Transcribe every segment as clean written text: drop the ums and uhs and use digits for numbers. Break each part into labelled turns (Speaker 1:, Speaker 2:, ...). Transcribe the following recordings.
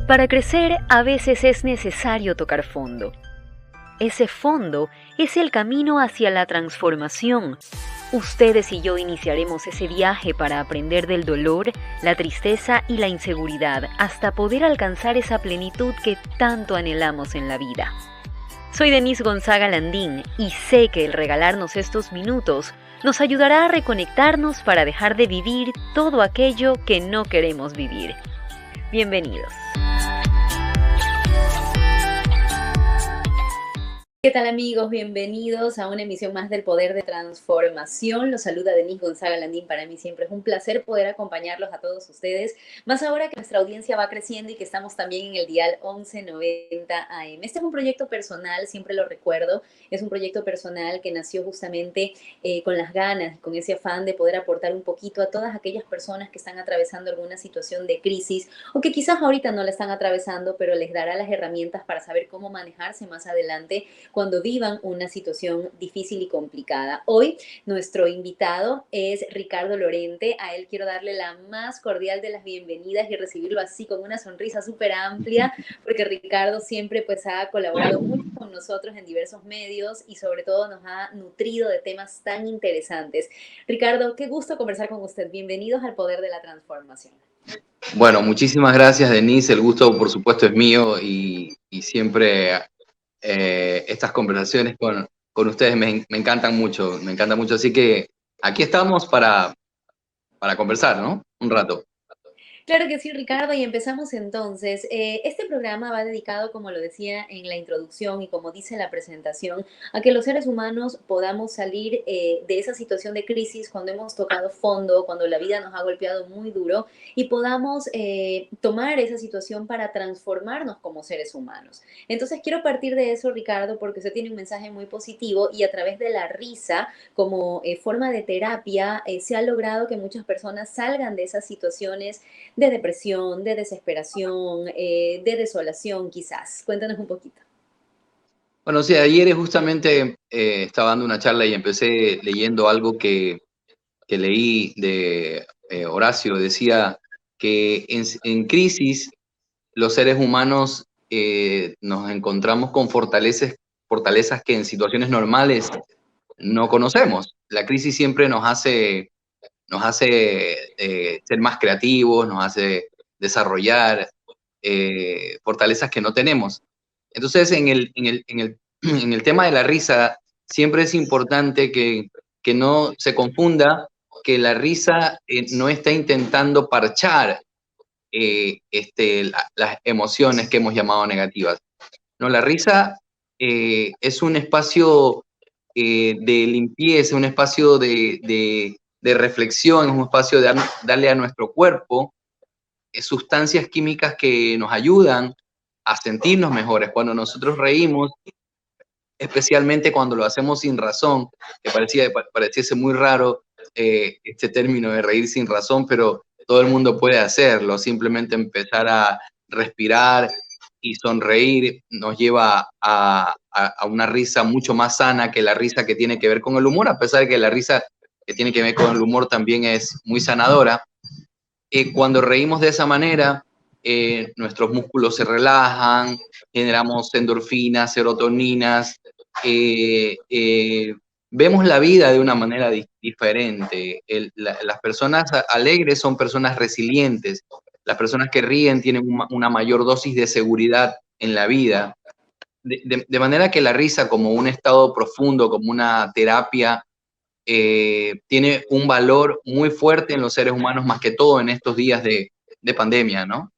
Speaker 1: Para crecer, a veces es necesario tocar fondo. Ese fondo es el camino hacia la transformación. Ustedes y yo iniciaremos ese viaje para aprender del dolor, la tristeza y la inseguridad hasta poder alcanzar esa plenitud que tanto anhelamos en la vida. Soy Denise Gonzaga Landín y sé que el regalarnos estos minutos nos ayudará a reconectarnos para dejar de vivir todo aquello que no queremos vivir. Bienvenidos. ¿Qué tal, amigos? Bienvenidos a una emisión más del Poder de Transformación. Los saluda Denise Gonzaga Landín. Para mí siempre es un placer poder acompañarlos a todos ustedes, más ahora que nuestra audiencia va creciendo y que estamos también en el dial 1190 AM. Este es un proyecto personal, siempre lo recuerdo, es un proyecto personal que nació justamente con las ganas, con ese afán de poder aportar un poquito a todas aquellas personas que están atravesando alguna situación de crisis o que quizás ahorita no la están atravesando, pero les dará las herramientas para saber cómo manejarse más adelante cuando vivan una situación difícil y complicada. Hoy nuestro invitado es Ricardo Lorente. A él quiero darle la más cordial de las bienvenidas y recibirlo así con una sonrisa súper amplia, porque Ricardo siempre pues ha colaborado mucho con nosotros en diversos medios y sobre todo nos ha nutrido de temas tan interesantes. Ricardo, qué gusto conversar con usted. Bienvenidos al Poder de la Transformación.
Speaker 2: Bueno, muchísimas gracias, Denise. El gusto, por supuesto, es mío y siempre estas conversaciones con ustedes me encantan mucho, me encanta mucho. Así que aquí estamos para conversar, ¿no? Un rato.
Speaker 1: Claro que sí, Ricardo, y empezamos entonces. Este programa va dedicado, como lo decía en la introducción y como dice la presentación, a que los seres humanos podamos salir de esa situación de crisis cuando hemos tocado fondo, cuando la vida nos ha golpeado muy duro y podamos tomar esa situación para transformarnos como seres humanos. Entonces quiero partir de eso, Ricardo, porque usted tiene un mensaje muy positivo y a través de la risa como forma de terapia se ha logrado que muchas personas salgan de esas situaciones de depresión, de desesperación, de desolación quizás. Cuéntanos un poquito.
Speaker 2: Bueno, sí, ayer justamente estaba dando una charla y empecé leyendo algo que leí de Horacio. Decía que en crisis los seres humanos nos encontramos con fortalezas que en situaciones normales no conocemos. La crisis siempre nos hace ser más creativos, nos hace desarrollar fortalezas que no tenemos. Entonces, en el tema de la risa, siempre es importante que no se confunda que la risa no está intentando parchar las emociones que hemos llamado negativas. No, la risa es un espacio de limpieza, un espacio de reflexión, un espacio de darle a nuestro cuerpo sustancias químicas que nos ayudan a sentirnos mejores. Cuando nosotros reímos, especialmente cuando lo hacemos sin razón, que pareciese muy raro este término de reír sin razón, pero todo el mundo puede hacerlo, simplemente empezar a respirar y sonreír nos lleva a una risa mucho más sana que la risa que tiene que ver con el humor, a pesar de que la risa que tiene que ver con el humor también es muy sanadora. Cuando reímos de esa manera, nuestros músculos se relajan, generamos endorfinas, serotoninas, vemos la vida de una manera diferente. Las personas alegres son personas resilientes. Las personas que ríen tienen una mayor dosis de seguridad en la vida. De manera que la risa como un estado profundo, como una terapia, tiene un valor muy fuerte en los seres humanos, más que todo en estos días de pandemia, ¿no?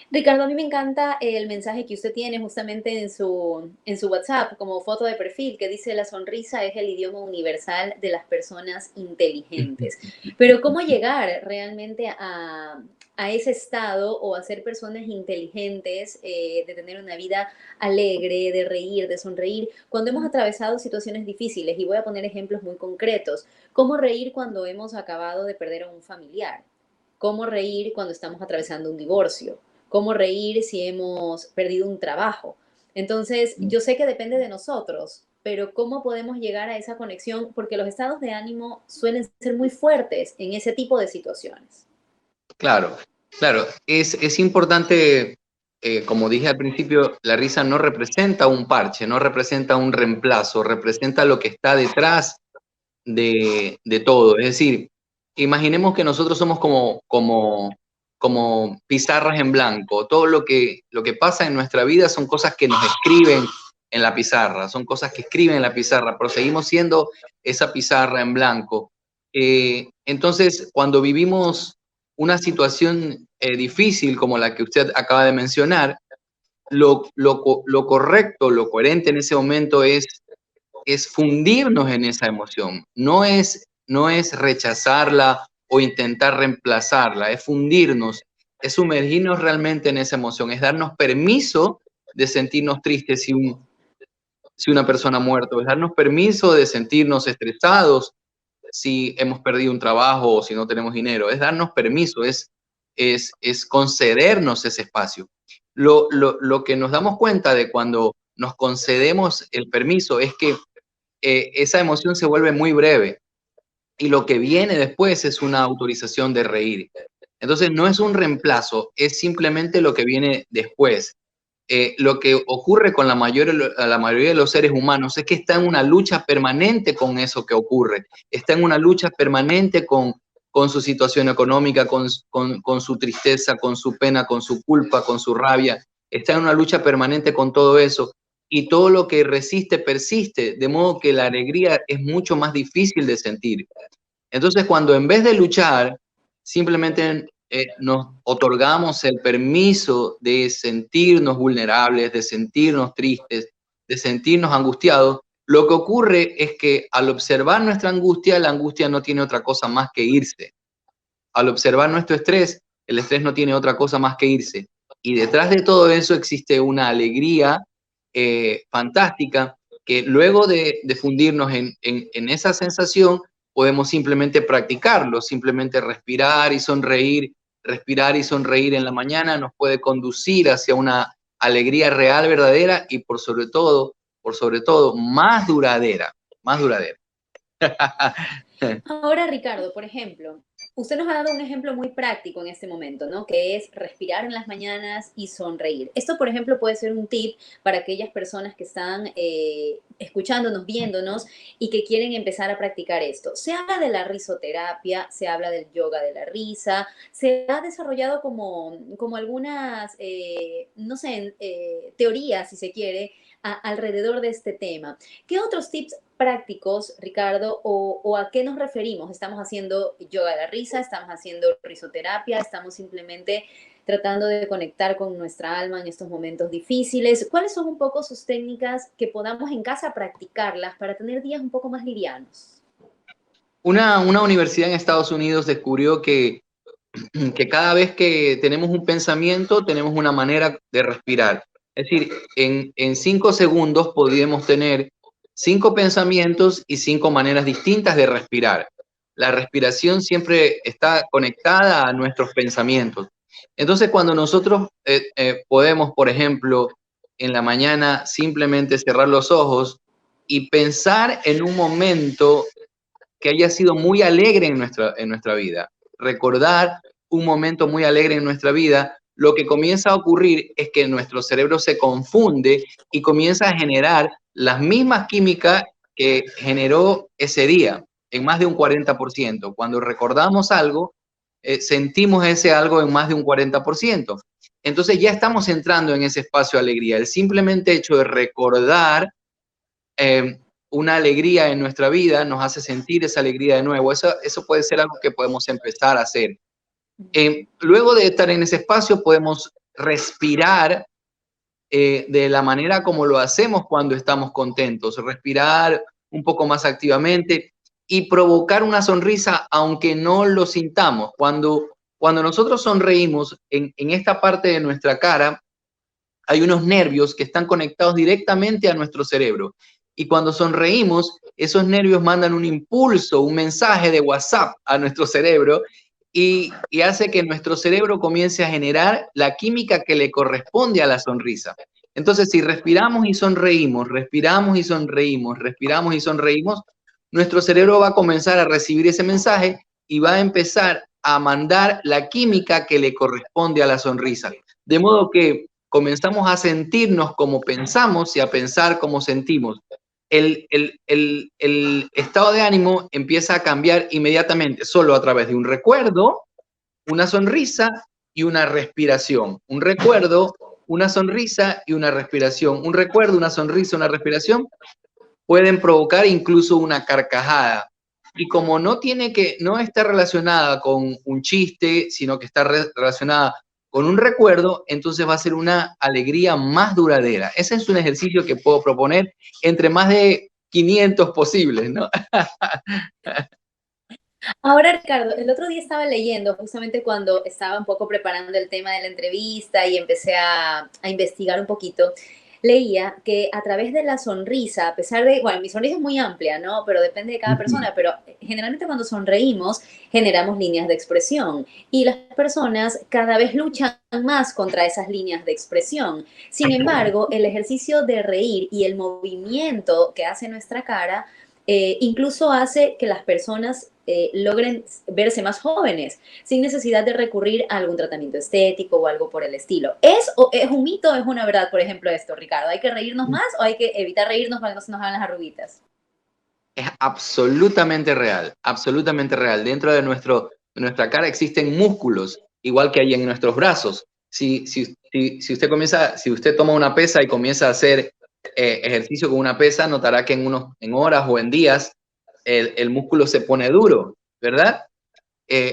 Speaker 1: Ricardo, a mí me encanta el mensaje que usted tiene justamente en su WhatsApp como foto de perfil que dice la sonrisa es el idioma universal de las personas inteligentes. Pero ¿cómo llegar realmente a ese estado o a ser personas inteligentes, de tener una vida alegre, de reír, de sonreír, cuando hemos atravesado situaciones difíciles? Y voy a poner ejemplos muy concretos. ¿Cómo reír cuando hemos acabado de perder a un familiar? ¿Cómo reír cuando estamos atravesando un divorcio? ¿Cómo reír si hemos perdido un trabajo? Entonces, yo sé que depende de nosotros, pero ¿cómo podemos llegar a esa conexión? Porque los estados de ánimo suelen ser muy fuertes en ese tipo de situaciones.
Speaker 2: Claro. Claro, es importante, como dije al principio, la risa no representa un parche, no representa un reemplazo, representa lo que está detrás de todo. Es decir, imaginemos que nosotros somos como pizarras en blanco. Todo lo que pasa en nuestra vida son cosas que nos escriben en la pizarra, son cosas que escriben en la pizarra, pero seguimos siendo esa pizarra en blanco. Entonces, cuando vivimos una situación difícil como la que usted acaba de mencionar, lo correcto, lo coherente en ese momento es fundirnos en esa emoción, no es rechazarla o intentar reemplazarla, es fundirnos, es sumergirnos realmente en esa emoción, es darnos permiso de sentirnos tristes si una persona ha muerto, es darnos permiso de sentirnos estresados si hemos perdido un trabajo o si no tenemos dinero, es darnos permiso, es concedernos ese espacio. Lo que nos damos cuenta de cuando nos concedemos el permiso es que esa emoción se vuelve muy breve y lo que viene después es una autorización de reír. Entonces no es un reemplazo, es simplemente lo que viene después. Lo que ocurre con la mayoría de los seres humanos es que está en una lucha permanente con eso que ocurre, está en una lucha permanente con su situación económica, con su tristeza, con su pena, con su culpa, con su rabia, está en una lucha permanente con todo eso y todo lo que resiste persiste, de modo que la alegría es mucho más difícil de sentir. Entonces, cuando en vez de luchar, simplemente nos otorgamos el permiso de sentirnos vulnerables, de sentirnos tristes, de sentirnos angustiados, lo que ocurre es que al observar nuestra angustia, la angustia no tiene otra cosa más que irse. Al observar nuestro estrés, el estrés no tiene otra cosa más que irse. Y detrás de todo eso existe una alegría fantástica que luego de fundirnos en esa sensación, podemos simplemente practicarlo, simplemente respirar y sonreír en la mañana nos puede conducir hacia una alegría real, verdadera y por sobre todo, más duradera, más duradera.
Speaker 1: Ahora, Ricardo, por ejemplo, usted nos ha dado un ejemplo muy práctico en este momento, ¿no? Que es respirar en las mañanas y sonreír. Esto, por ejemplo, puede ser un tip para aquellas personas que están escuchándonos, viéndonos y que quieren empezar a practicar esto. Se habla de la risoterapia, se habla del yoga de la risa, se ha desarrollado como algunas, no sé, teorías, si se quiere, alrededor de este tema. ¿Qué otros tips prácticos, Ricardo, o a qué nos referimos? ¿Estamos haciendo yoga de la risa? ¿Estamos haciendo risoterapia? ¿Estamos simplemente tratando de conectar con nuestra alma en estos momentos difíciles? ¿Cuáles son un poco sus técnicas que podamos en casa practicarlas para tener días un poco más livianos?
Speaker 2: Una universidad en Estados Unidos descubrió que cada vez que tenemos un pensamiento, tenemos una manera de respirar. Es decir, en 5 segundos podríamos tener 5 pensamientos y 5 maneras distintas de respirar. La respiración siempre está conectada a nuestros pensamientos. Entonces, cuando nosotros podemos, por ejemplo, en la mañana simplemente cerrar los ojos y pensar en un momento que haya sido muy alegre en nuestra vida, recordar un momento muy alegre en nuestra vida, lo que comienza a ocurrir es que nuestro cerebro se confunde y comienza a generar las mismas químicas que generó ese día, en más de un 40%. Cuando recordamos algo, sentimos ese algo en más de un 40%. Entonces ya estamos entrando en ese espacio de alegría. El simplemente hecho de recordar eh, una alegría en nuestra vida nos hace sentir esa alegría de nuevo. Eso puede ser algo que podemos empezar a hacer. Luego de estar en ese espacio, podemos respirar de la manera como lo hacemos cuando estamos contentos, respirar un poco más activamente y provocar una sonrisa aunque no lo sintamos. Cuando nosotros sonreímos, en esta parte de nuestra cara hay unos nervios que están conectados directamente a nuestro cerebro. Y cuando sonreímos, esos nervios mandan un impulso, un mensaje de WhatsApp a nuestro cerebro y hace que nuestro cerebro comience a generar la química que le corresponde a la sonrisa. Entonces, si respiramos y sonreímos, respiramos y sonreímos, respiramos y sonreímos, nuestro cerebro va a comenzar a recibir ese mensaje y va a empezar a mandar la química que le corresponde a la sonrisa. De modo que comenzamos a sentirnos como pensamos y a pensar como sentimos. El estado de ánimo empieza a cambiar inmediatamente, solo a través de un recuerdo, una sonrisa y una respiración. Un recuerdo, una sonrisa y una respiración. Un recuerdo, una sonrisa, una respiración pueden provocar incluso una carcajada. Y como no está relacionada con un chiste, sino que está relacionada con un recuerdo, entonces va a ser una alegría más duradera. Ese es un ejercicio que puedo proponer entre más de 500 posibles, ¿no?
Speaker 1: Ahora, Ricardo, el otro día estaba leyendo, justamente cuando estaba un poco preparando el tema de la entrevista y empecé a investigar un poquito, leía que a través de la sonrisa, a pesar de, bueno, mi sonrisa es muy amplia, ¿no? Pero depende de cada persona, pero generalmente cuando sonreímos generamos líneas de expresión y las personas cada vez luchan más contra esas líneas de expresión. Sin embargo, el ejercicio de reír y el movimiento que hace nuestra cara incluso hace que las personas logren verse más jóvenes sin necesidad de recurrir a algún tratamiento estético o algo por el estilo. ¿Es un mito o es una verdad, por ejemplo, esto, Ricardo? ¿Hay que reírnos más o hay que evitar reírnos para que no se nos hagan las arruguitas?
Speaker 2: Es absolutamente real. Dentro de nuestra cara existen músculos, igual que hay en nuestros brazos. Si usted toma una pesa y comienza a hacer ejercicio con una pesa, notará que en horas o en días el músculo se pone duro, ¿verdad?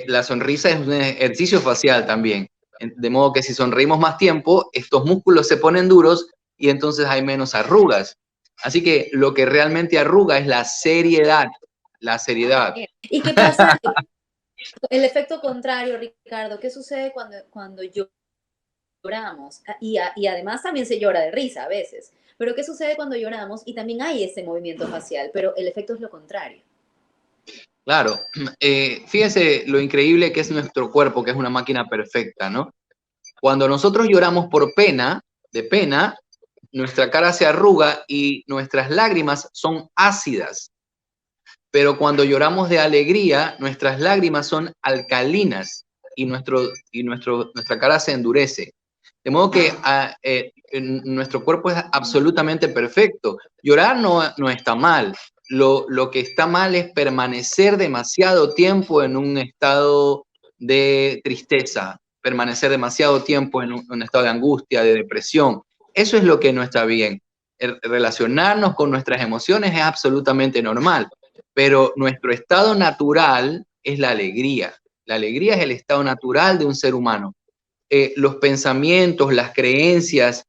Speaker 2: La sonrisa es un ejercicio facial también. De modo que si sonreímos más tiempo, estos músculos se ponen duros y entonces hay menos arrugas. Así que lo que realmente arruga es la seriedad. La seriedad.
Speaker 1: ¿Y qué pasa? El efecto contrario, Ricardo, ¿qué sucede cuando lloramos? Y además también se llora de risa a veces. Pero ¿qué sucede cuando lloramos? Y también hay ese movimiento facial, pero el efecto es lo contrario.
Speaker 2: Claro, fíjense lo increíble que es nuestro cuerpo, que es una máquina perfecta, ¿no? Cuando nosotros lloramos por pena, de pena, nuestra cara se arruga y nuestras lágrimas son ácidas. Pero cuando lloramos de alegría, nuestras lágrimas son alcalinas y nuestra cara se endurece. De modo que nuestro cuerpo es absolutamente perfecto. Llorar no está mal. Lo que está mal es permanecer demasiado tiempo en un estado de tristeza, permanecer demasiado tiempo en un estado de angustia, de depresión. Eso es lo que no está bien. Relacionarnos con nuestras emociones es absolutamente normal, pero nuestro estado natural es la alegría. La alegría es el estado natural de un ser humano. Los pensamientos, las creencias,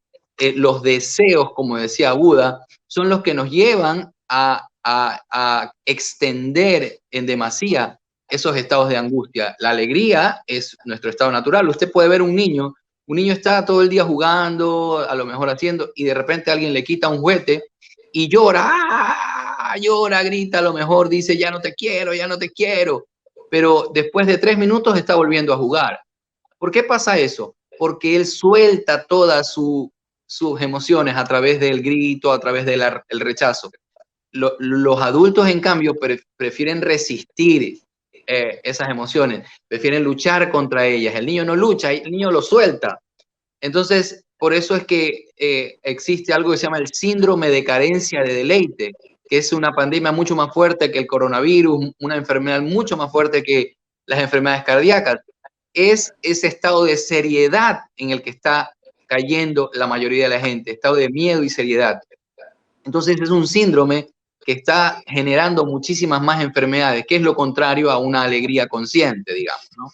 Speaker 2: los deseos, como decía Buda, son los que nos llevan a extender en demasía esos estados de angustia. La alegría es nuestro estado natural. Usted puede ver un niño está todo el día jugando, a lo mejor haciendo, y de repente alguien le quita un juguete y llora, ¡ah! Llora, grita, a lo mejor dice, ya no te quiero, ya no te quiero, pero después de 3 minutos está volviendo a jugar. ¿Por qué pasa eso? Porque él suelta todas sus emociones a través del grito, a través del rechazo. Los adultos, en cambio, prefieren resistir esas emociones, prefieren luchar contra ellas. El niño no lucha, el niño lo suelta. Entonces, por eso es que existe algo que se llama el síndrome de carencia de deleite, que es una pandemia mucho más fuerte que el coronavirus, una enfermedad mucho más fuerte que las enfermedades cardíacas. Es ese estado de seriedad en el que está cayendo la mayoría de la gente, estado de miedo y seriedad. Entonces es un síndrome que está generando muchísimas más enfermedades, que es lo contrario a una alegría consciente, digamos, ¿no?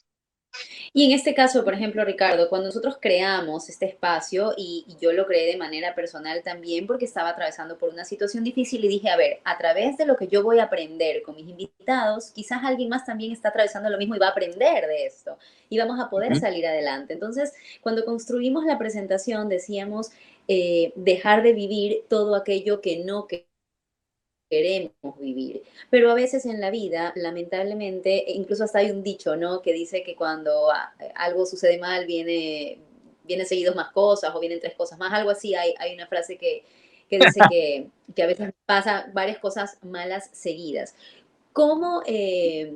Speaker 1: Y en este caso, por ejemplo, Ricardo, cuando nosotros creamos este espacio, y yo lo creé de manera personal también porque estaba atravesando por una situación difícil y dije, a ver, a través de lo que yo voy a aprender con mis invitados, quizás alguien más también está atravesando lo mismo y va a aprender de esto y vamos a poder salir adelante. Entonces, cuando construimos la presentación, decíamos dejar de vivir todo aquello que no queremos vivir. Pero a veces en la vida, lamentablemente, incluso hasta hay un dicho, ¿no? Que dice que cuando algo sucede mal, viene seguidos más cosas o vienen tres cosas más, algo así. Hay una frase que dice que a veces pasa varias cosas malas seguidas. ¿Cómo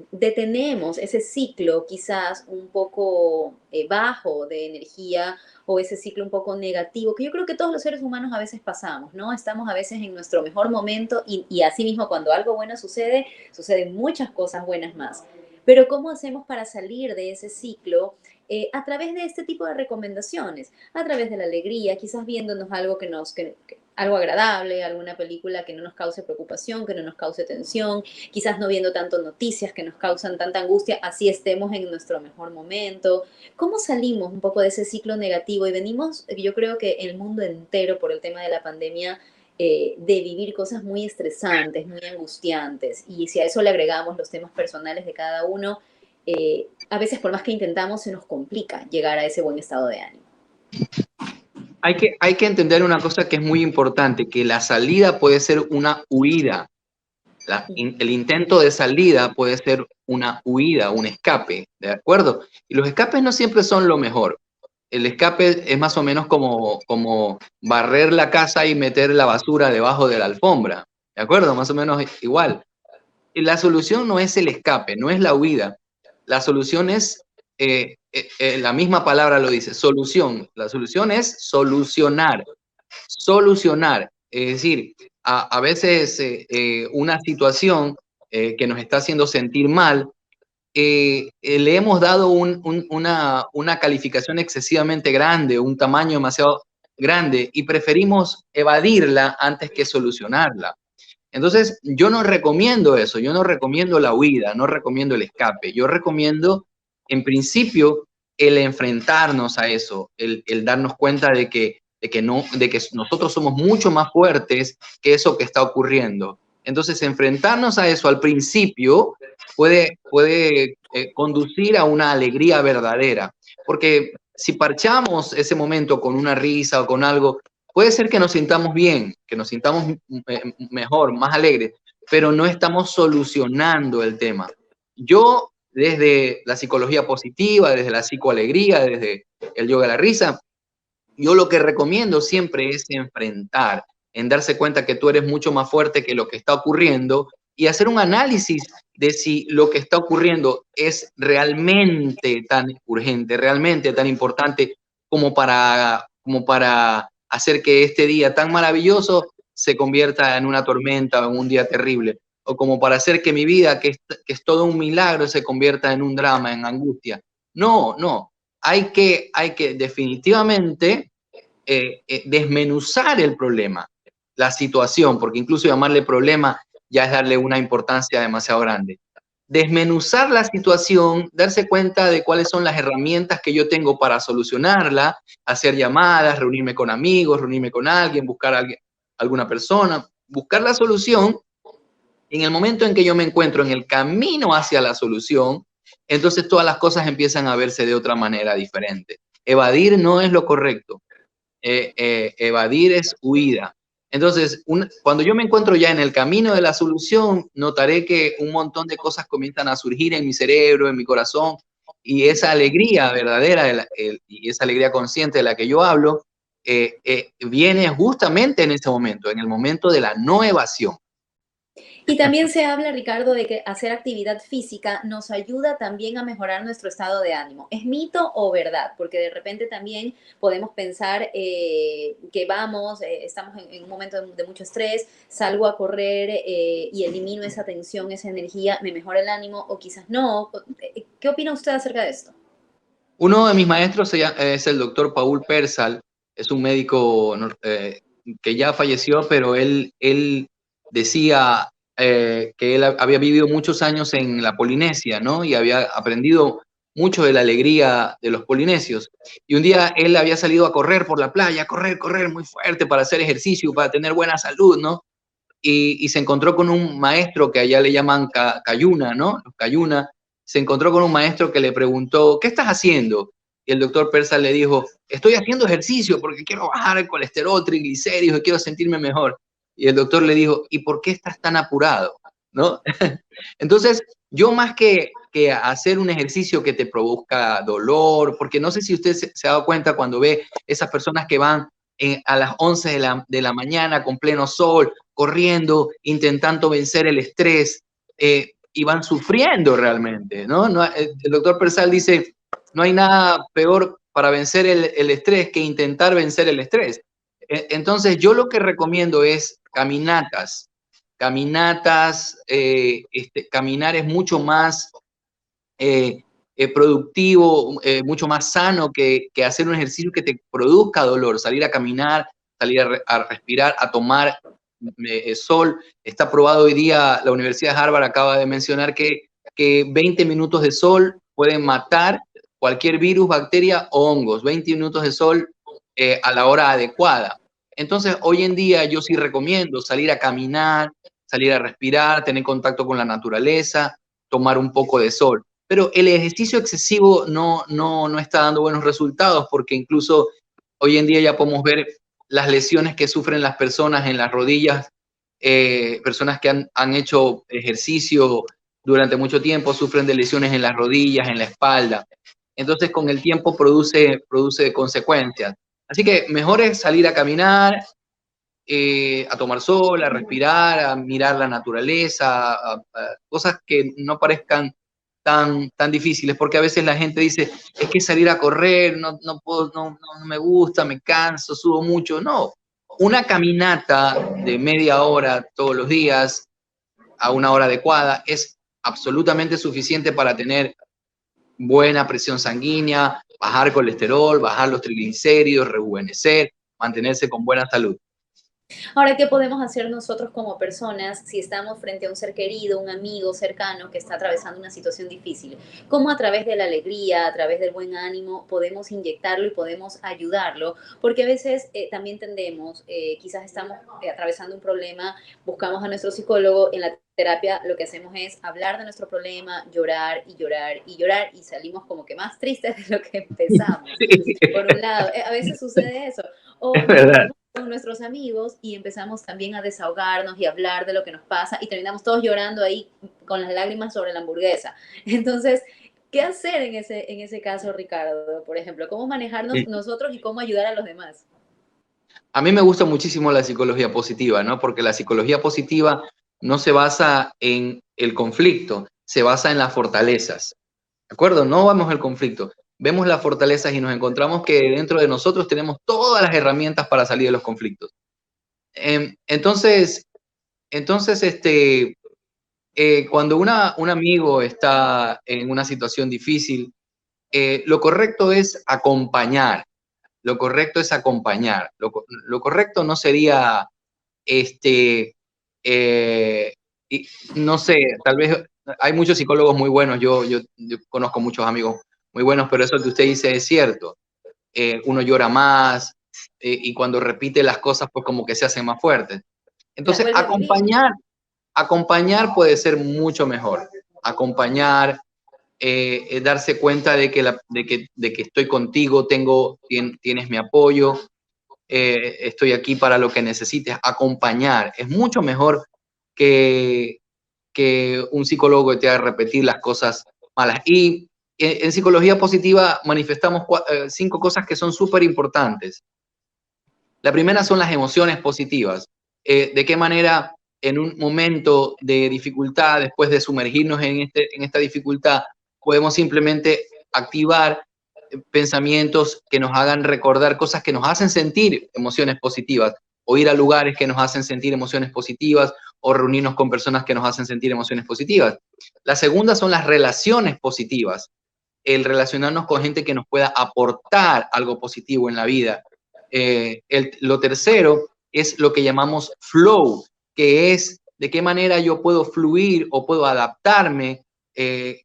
Speaker 1: detenemos ese ciclo quizás un poco bajo de energía o ese ciclo un poco negativo que yo creo que todos los seres humanos a veces pasamos, ¿no? Estamos a veces en nuestro mejor momento y así mismo cuando algo bueno sucede, suceden muchas cosas buenas más. Pero ¿cómo hacemos para salir de ese ciclo a través de este tipo de recomendaciones? A través de la alegría, quizás viéndonos algo algo agradable, alguna película que no nos cause preocupación, que no nos cause tensión, quizás no viendo tanto noticias que nos causan tanta angustia, así estemos en nuestro mejor momento. ¿Cómo salimos un poco de ese ciclo negativo? Y venimos, yo creo que el mundo entero por el tema de la pandemia, de vivir cosas muy estresantes, muy angustiantes. Y si a eso le agregamos los temas personales de cada uno, a veces por más que intentamos se nos complica llegar a ese buen estado de ánimo.
Speaker 2: Hay que entender una cosa que es muy importante, que la salida puede ser una huida. El intento de salida puede ser una huida, un escape, ¿de acuerdo? Y los escapes no siempre son lo mejor. El escape es más o menos como barrer la casa y meter la basura debajo de la alfombra, ¿de acuerdo? Más o menos igual. Y la solución no es el escape, no es la huida. La solución es, la misma palabra lo dice, solución. La solución es solucionar, solucionar. Es decir, a veces una situación que nos está haciendo sentir mal, le hemos dado una calificación excesivamente grande, un tamaño demasiado grande y preferimos evadirla antes que solucionarla. Entonces, yo no recomiendo eso, yo no recomiendo la huida, no recomiendo el escape, yo recomiendo, en principio, el enfrentarnos a eso, el darnos cuenta de que nosotros somos mucho más fuertes que eso que está ocurriendo. Entonces, enfrentarnos a eso al principio puede conducir a una alegría verdadera, porque si parchamos ese momento con una risa o con algo, puede ser que nos sintamos bien, que nos sintamos mejor, más alegres, pero no estamos solucionando el tema. Yo, desde la psicología positiva, desde la psicoalegría, desde el yoga de la risa, yo lo que recomiendo siempre es enfrentar, en darse cuenta que tú eres mucho más fuerte que lo que está ocurriendo y hacer un análisis de si lo que está ocurriendo es realmente tan urgente, realmente tan importante como para hacer que este día tan maravilloso se convierta en una tormenta o en un día terrible, o como para hacer que mi vida, que es todo un milagro, se convierta en un drama, en angustia. No, no, hay que definitivamente desmenuzar el problema, la situación, porque incluso llamarle problema ya es darle una importancia demasiado grande. Desmenuzar la situación, darse cuenta de cuáles son las herramientas que yo tengo para solucionarla, hacer llamadas, reunirme con amigos, reunirme con alguien, buscar a alguien, alguna persona, buscar la solución. En el momento en que yo me encuentro en el camino hacia la solución, entonces todas las cosas empiezan a verse de otra manera diferente. Evadir no es lo correcto. Evadir es huida. Entonces, cuando yo me encuentro ya en el camino de la solución, notaré que un montón de cosas comienzan a surgir en mi cerebro, en mi corazón, y esa alegría verdadera y esa alegría consciente de la que yo hablo, viene justamente en ese momento, en el momento de la no evasión.
Speaker 1: Y también se habla, Ricardo, de que hacer actividad física nos ayuda también a mejorar nuestro estado de ánimo. ¿Es mito o verdad? Porque de repente también podemos pensar que estamos en un momento de mucho estrés, salgo a correr y elimino esa tensión, esa energía, me mejora el ánimo o quizás no. ¿Qué opina usted acerca de esto?
Speaker 2: Uno de mis maestros es el doctor Paul Persal, es un médico que ya falleció, pero él decía que él había vivido muchos años en la Polinesia, ¿no? Y había aprendido mucho de la alegría de los polinesios. Y un día él había salido a correr por la playa, correr muy fuerte para hacer ejercicio, para tener buena salud, ¿no? Y se encontró con un maestro que allá le llaman Cayuna, ¿no? Cayuna. Se encontró con un maestro que le preguntó, ¿qué estás haciendo? Y el doctor Persa le dijo, estoy haciendo ejercicio porque quiero bajar el colesterol, triglicéridos y quiero sentirme mejor. Y el doctor le dijo, ¿y por qué estás tan apurado? ¿No? Entonces, yo más que hacer un ejercicio que te produzca dolor, porque no sé si usted se ha dado cuenta cuando ve esas personas que van a las 11 de la mañana con pleno sol, corriendo, intentando vencer el estrés, y van sufriendo realmente, ¿no? El doctor Persal dice, no hay nada peor para vencer el estrés que intentar vencer el estrés. Entonces, yo lo que recomiendo es caminatas. Caminar es mucho más productivo, mucho más sano que hacer un ejercicio que te produzca dolor. Salir a caminar, salir a respirar, a tomar sol. Está probado hoy día, la Universidad de Harvard acaba de mencionar que 20 minutos de sol pueden matar cualquier virus, bacteria o hongos. 20 minutos de sol a la hora adecuada. Entonces, hoy en día yo sí recomiendo salir a caminar, salir a respirar, tener contacto con la naturaleza, tomar un poco de sol. Pero el ejercicio excesivo no está dando buenos resultados, porque incluso hoy en día ya podemos ver las lesiones que sufren las personas en las rodillas, personas que han hecho ejercicio durante mucho tiempo sufren de lesiones en las rodillas, en la espalda. Entonces, con el tiempo produce consecuencias. Así que mejor es salir a caminar, a tomar sol, a respirar, a mirar la naturaleza, cosas que no parezcan tan difíciles, porque a veces la gente dice, es que salir a correr, no puedo, no me gusta, me canso, sudo mucho. No, una caminata de media hora todos los días a una hora adecuada es absolutamente suficiente para tener buena presión sanguínea, bajar colesterol, bajar los triglicéridos, rejuvenecer, mantenerse con buena salud.
Speaker 1: Ahora, ¿qué podemos hacer nosotros como personas si estamos frente a un ser querido, un amigo cercano que está atravesando una situación difícil? ¿Cómo a través de la alegría, a través del buen ánimo, podemos inyectarlo y podemos ayudarlo? Porque a veces también tendemos, quizás estamos atravesando un problema, buscamos a nuestro psicólogo, en la terapia lo que hacemos es hablar de nuestro problema, llorar y llorar y llorar y salimos como que más tristes de lo que empezamos. Por un lado, a veces sucede eso. O
Speaker 2: Es
Speaker 1: nos
Speaker 2: verdad.
Speaker 1: juntamos con nuestros amigos y empezamos también a desahogarnos y hablar de lo que nos pasa y terminamos todos llorando ahí con las lágrimas sobre la hamburguesa. Entonces, ¿qué hacer en ese caso, Ricardo? Por ejemplo, ¿cómo manejarnos nosotros y cómo ayudar a los demás?
Speaker 2: A mí me gusta muchísimo la psicología positiva, ¿no? Porque la psicología positiva no se basa en el conflicto, se basa en las fortalezas. ¿De acuerdo? No vamos al conflicto, vemos las fortalezas y nos encontramos que dentro de nosotros tenemos todas las herramientas para salir de los conflictos. Entonces, cuando un amigo está en una situación difícil, lo correcto es acompañar. Lo correcto es acompañar. Lo correcto no sería, eh, no sé, tal vez hay muchos psicólogos muy buenos, yo conozco muchos amigos muy buenos, pero eso que usted dice es cierto. Uno llora más y cuando repite las cosas, pues como que se hacen más fuertes.
Speaker 1: Las
Speaker 2: Entonces,
Speaker 1: vuelve a vivir.
Speaker 2: acompañar puede ser mucho mejor. Acompañar, darse cuenta de que estoy contigo, tienes mi apoyo, estoy aquí para lo que necesites. Acompañar es mucho mejor que, que un psicólogo te haga repetir las cosas malas. Y en psicología positiva manifestamos 5 cosas que son súper importantes. La primera son las emociones positivas. ¿De qué manera en un momento de dificultad, después de sumergirnos en esta dificultad, podemos simplemente activar pensamientos que nos hagan recordar cosas que nos hacen sentir emociones positivas, o ir a lugares que nos hacen sentir emociones positivas, o reunirnos con personas que nos hacen sentir emociones positivas? La segunda son las relaciones positivas, el relacionarnos con gente que nos pueda aportar algo positivo en la vida. Lo tercero es lo que llamamos flow, que es de qué manera yo puedo fluir o puedo adaptarme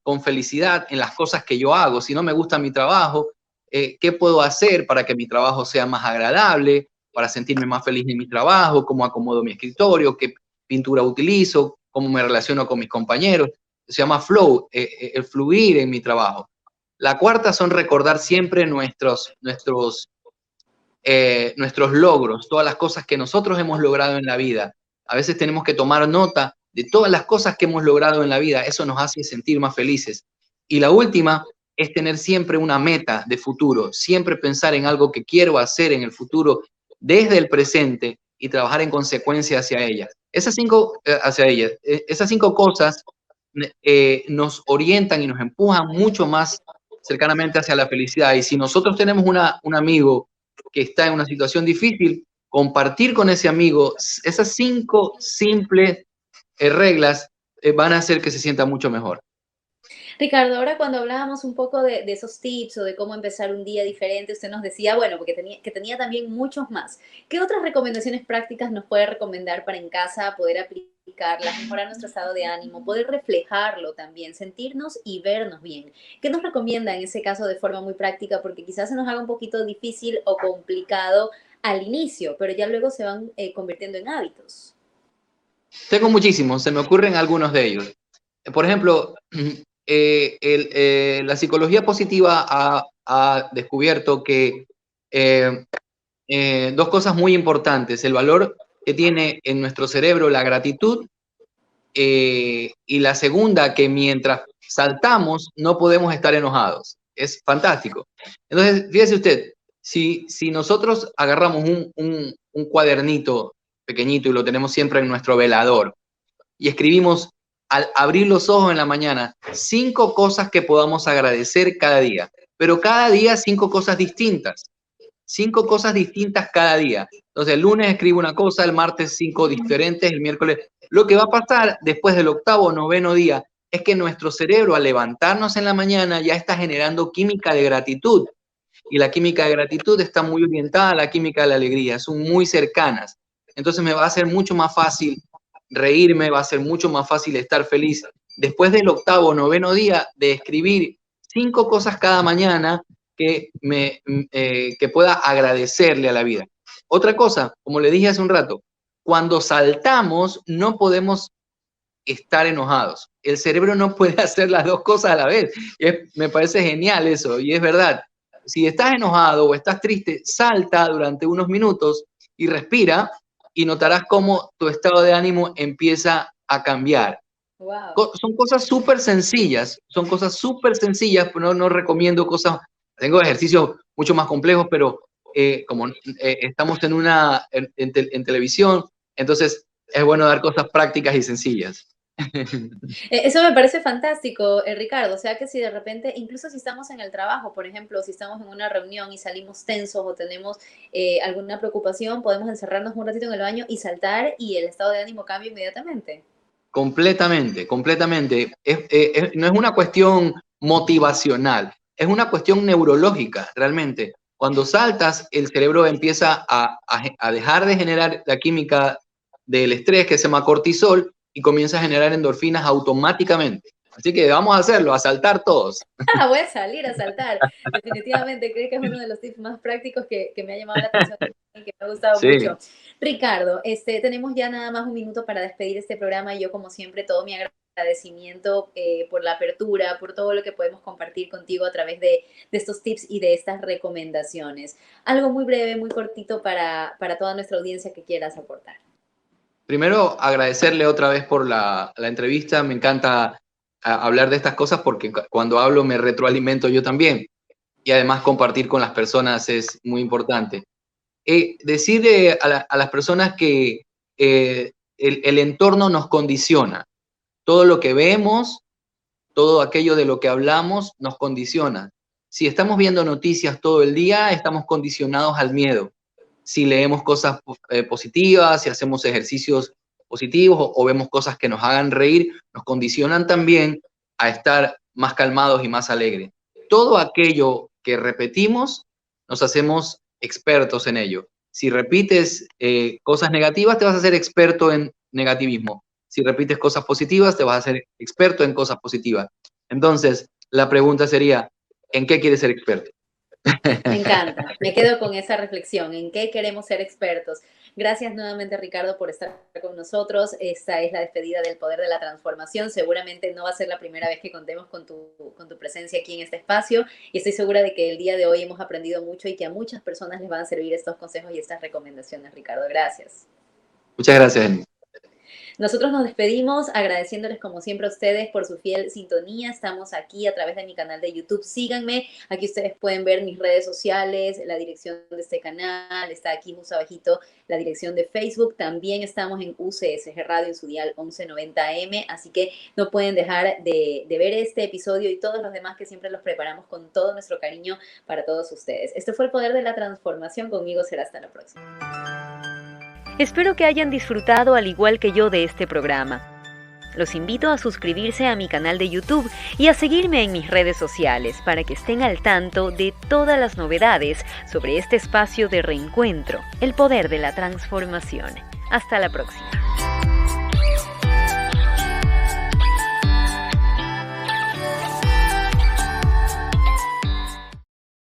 Speaker 2: con felicidad en las cosas que yo hago. Si no me gusta mi trabajo, ¿qué puedo hacer para que mi trabajo sea más agradable, para sentirme más feliz en mi trabajo? ¿Cómo acomodo mi escritorio? ¿Qué pintura utilizo? ¿Cómo me relaciono con mis compañeros? Se llama flow, el fluir en mi trabajo. La cuarta son recordar siempre nuestros logros, todas las cosas que nosotros hemos logrado en la vida. A veces tenemos que tomar nota de todas las cosas que hemos logrado en la vida. Eso nos hace sentir más felices. Y la última es tener siempre una meta de futuro, siempre pensar en algo que quiero hacer en el futuro desde el presente y trabajar en consecuencia hacia ellas. Esas 5 cosas nos orientan y nos empujan mucho más cercanamente hacia la felicidad. Y si nosotros tenemos un amigo que está en una situación difícil, compartir con ese amigo esas 5 simples reglas van a hacer que se sienta mucho mejor.
Speaker 1: Ricardo, ahora cuando hablábamos un poco de esos tips o de cómo empezar un día diferente, usted nos decía, bueno, porque tenía también muchos más. ¿Qué otras recomendaciones prácticas nos puede recomendar para en casa poder aplicarlas, mejorar nuestro estado de ánimo, poder reflejarlo también, sentirnos y vernos bien? ¿Qué nos recomienda en ese caso de forma muy práctica? Porque quizás se nos haga un poquito difícil o complicado al inicio, pero ya luego se van convirtiendo en hábitos.
Speaker 2: Tengo muchísimos, se me ocurren algunos de ellos. Por ejemplo, la psicología positiva ha descubierto que eh, 2 cosas muy importantes, el valor que tiene en nuestro cerebro la gratitud, y la segunda, que mientras saltamos no podemos estar enojados. Es fantástico. Entonces, fíjese usted, si nosotros agarramos un cuadernito pequeñito y lo tenemos siempre en nuestro velador y escribimos al abrir los ojos en la mañana 5 cosas que podamos agradecer cada día, pero cada día 5 cosas distintas. 5 cosas distintas cada día. Entonces, el lunes escribo una cosa, el martes 5 diferentes, el miércoles. Lo que va a pasar después del 8º o 9º día es que nuestro cerebro, al levantarnos en la mañana, ya está generando química de gratitud. Y la química de gratitud está muy orientada a la química de la alegría, son muy cercanas. Entonces, me va a ser mucho más fácil reírme, va a ser mucho más fácil estar feliz. Después del 8º o 9º día de escribir 5 cosas cada mañana que pueda agradecerle a la vida. Otra cosa, como le dije hace un rato, cuando saltamos no podemos estar enojados. El cerebro no puede hacer las 2 cosas a la vez. Me parece genial eso, y es verdad. Si estás enojado o estás triste, salta durante unos minutos y respira, y notarás cómo tu estado de ánimo empieza a cambiar.
Speaker 1: Wow.
Speaker 2: Son cosas súper sencillas, pero no recomiendo cosas, tengo ejercicios mucho más complejos, pero como estamos en televisión, entonces es bueno dar cosas prácticas y sencillas.
Speaker 1: Eso me parece fantástico, Ricardo. O sea que si de repente, incluso si estamos en el trabajo, por ejemplo, si estamos en una reunión y salimos tensos o tenemos alguna preocupación, podemos encerrarnos un ratito en el baño y saltar y el estado de ánimo cambia inmediatamente.
Speaker 2: Completamente, completamente. No es una cuestión motivacional, es una cuestión neurológica, realmente. Cuando saltas, el cerebro empieza a dejar de generar la química del estrés, que se llama cortisol, y comienza a generar endorfinas automáticamente. Así que vamos a hacerlo, a saltar todos.
Speaker 1: Voy a salir a saltar. Definitivamente creo que es uno de los tips más prácticos que me ha llamado la atención y que me ha gustado
Speaker 2: Sí,
Speaker 1: mucho. Ricardo, tenemos ya nada más un minuto para despedir este programa y yo como siempre todo mi agradecimiento por la apertura, por todo lo que podemos compartir contigo a través de estos tips y de estas recomendaciones. Algo muy breve, muy cortito para toda nuestra audiencia que quieras aportar.
Speaker 2: primero agradecerle otra vez por la entrevista. Me encanta hablar de estas cosas porque cuando hablo me retroalimento yo también. Y además compartir con las personas es muy importante. Decirle a las personas que el entorno nos condiciona. Todo lo que vemos, todo aquello de lo que hablamos nos condiciona. Si estamos viendo noticias todo el día, estamos condicionados al miedo. Si leemos cosas positivas, si hacemos ejercicios positivos o vemos cosas que nos hagan reír, nos condicionan también a estar más calmados y más alegres. Todo aquello que repetimos, nos hacemos expertos en ello. Si repites cosas negativas, te vas a hacer experto en negativismo. Si repites cosas positivas, te vas a hacer experto en cosas positivas. Entonces, la pregunta sería, ¿en qué quieres ser experto?
Speaker 1: Me encanta, me quedo con esa reflexión, en qué queremos ser expertos. Gracias nuevamente, Ricardo, por estar con nosotros. Esta es la despedida del Poder de la Transformación. Seguramente no va a ser la primera vez que contemos con tu presencia aquí en este espacio y estoy segura de que el día de hoy hemos aprendido mucho y que a muchas personas les van a servir estos consejos y estas recomendaciones, Ricardo. Gracias.
Speaker 2: Muchas gracias, Jenny.
Speaker 1: Nosotros nos despedimos agradeciéndoles como siempre a ustedes por su fiel sintonía. Estamos aquí a través de mi canal de YouTube. Síganme. Aquí ustedes pueden ver mis redes sociales, la dirección de este canal. Está aquí justo abajito la dirección de Facebook. También estamos en UCSG Radio en su dial 1190M. Así que no pueden dejar de ver este episodio y todos los demás que siempre los preparamos con todo nuestro cariño para todos ustedes. Este fue El Poder de la Transformación. Conmigo será hasta la próxima.
Speaker 3: Espero que hayan disfrutado al igual que yo de este programa. Los invito a suscribirse a mi canal de YouTube y a seguirme en mis redes sociales para que estén al tanto de todas las novedades sobre este espacio de reencuentro, el poder de la transformación. Hasta la próxima.